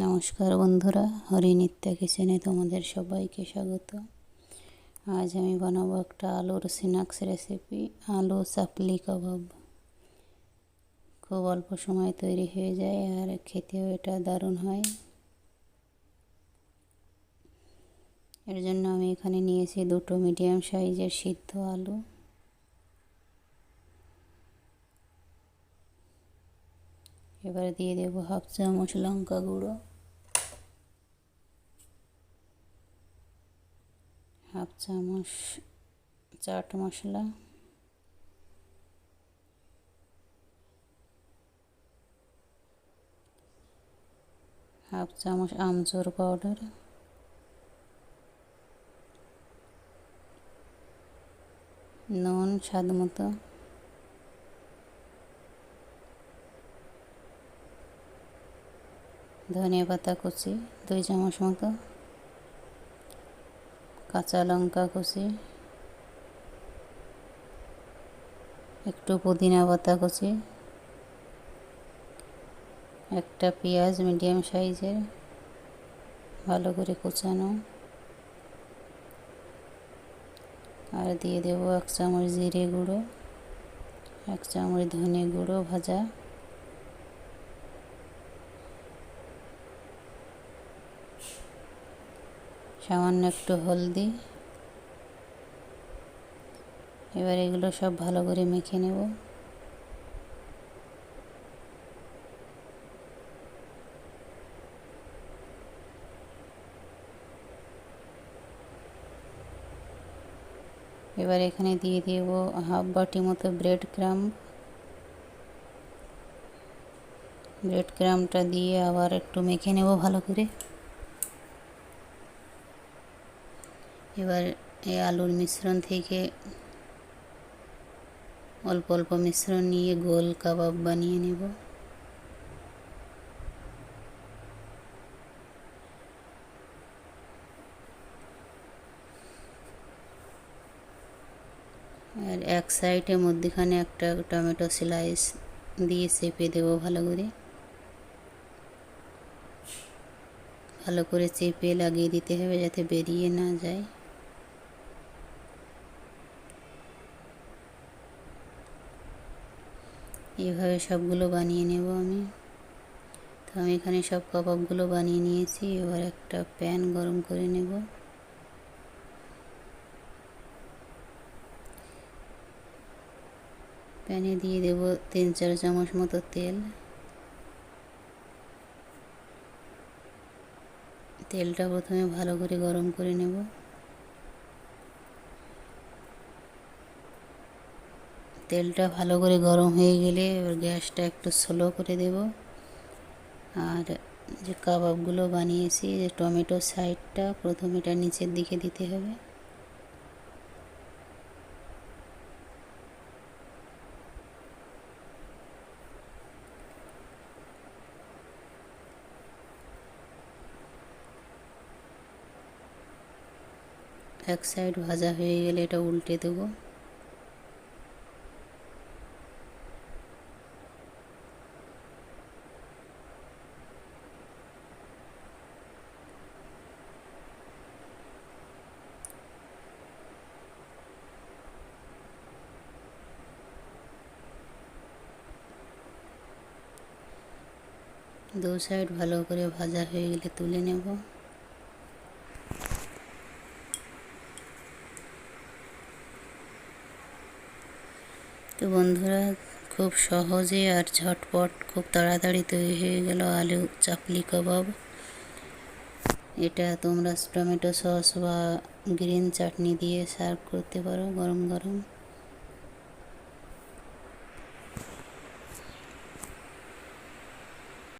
নমস্কার বন্ধুরা, হরিনিত্যা কিচেনে তোমাদের সবাইকে স্বাগত। আজ আমি বানাবো একটা আলুর স্ন্যাক্স রেসিপি, আলু চাপলি কাবাব। খুব অল্প সময় তৈরি হয়ে যায় আর খেতেও এটা দারুণ হয়। এর জন্য আমি এখানে নিয়েছি দুটো মিডিয়াম সাইজের সিদ্ধ আলু। এবার দিয়ে দেবো হাফ চামচ লঙ্কা গুঁড়ো, হাফ চামচ চাট মশলা, হাফ চামচ আমচুর পাউডার, নুন স্বাদ মতো, ধনিয়া পাতা কুচি 2 চামচ মতো, কাঁচা লঙ্কা কুচি, একটু পুদিনা পাতা কুচি, একটা পেঁয়াজ মিডিয়াম সাইজের ভালো করে কুচানো, আর দিয়ে দেব 1 চামচ জিরে গুঁড়ো, 1 চামচ ধনে গুঁড়ো ভাজা, সামান্য একটু হলদি। এবার এগুলো সব ভালো করে মেখে নেব। এবার এখানে দিয়ে দেব হাফ বাটি মতো ব্রেড ক্রাম্বটা দিয়ে আবার একটু মেখে নেব ভালো করে। এবার এই আলুর মিশ্রণ থেকে অল্প অল্প মিশ্রণ নিয়ে গোল কাবাব বানিয়ে নেব। আর এক সাইডে মধ্যখানে একটা টমেটো স্লাইস দিয়ে চেপে দেব ভালো করে চেপে লাগিয়ে দিতে হবে যাতে বেরিয়ে না যায়। এইভাবে সবগুলো বানিয়ে নেব আমি। তো আমি এখানে সব কাবাবগুলো বানিয়ে নিয়েছি। এবার একটা প্যান গরম করে নেব। প্যানে দিয়ে দেব 3-4 চামচ মতো তেল। তেলটা প্রথমে ভালো করে গরম করে নেব। তেলটা ভালো করে গরম হয়ে গেলে এবার গ্যাসটা একটু স্লো করে দেব। আর যে কাবাবগুলো বানিয়েছি, যে টমেটো সাইডটা প্রথমে এটা নিচের দিকে দিতে হবে। এক সাইড ভাজা হয়ে গেলে এটা উল্টে দেব। দু সাইড ভালো করে ভাজা হয়ে গেলে তুলে নেব। তো বন্ধুরা, খুব সহজে আর ঝটপট খুব তাড়াতাড়ি তৈরি হয়ে গেল আলু চাপলি কাবাব। এটা তোমরা টমেটো সস বা গ্রিন চাটনি দিয়ে সার্ভ করতে পারো গরম গরম।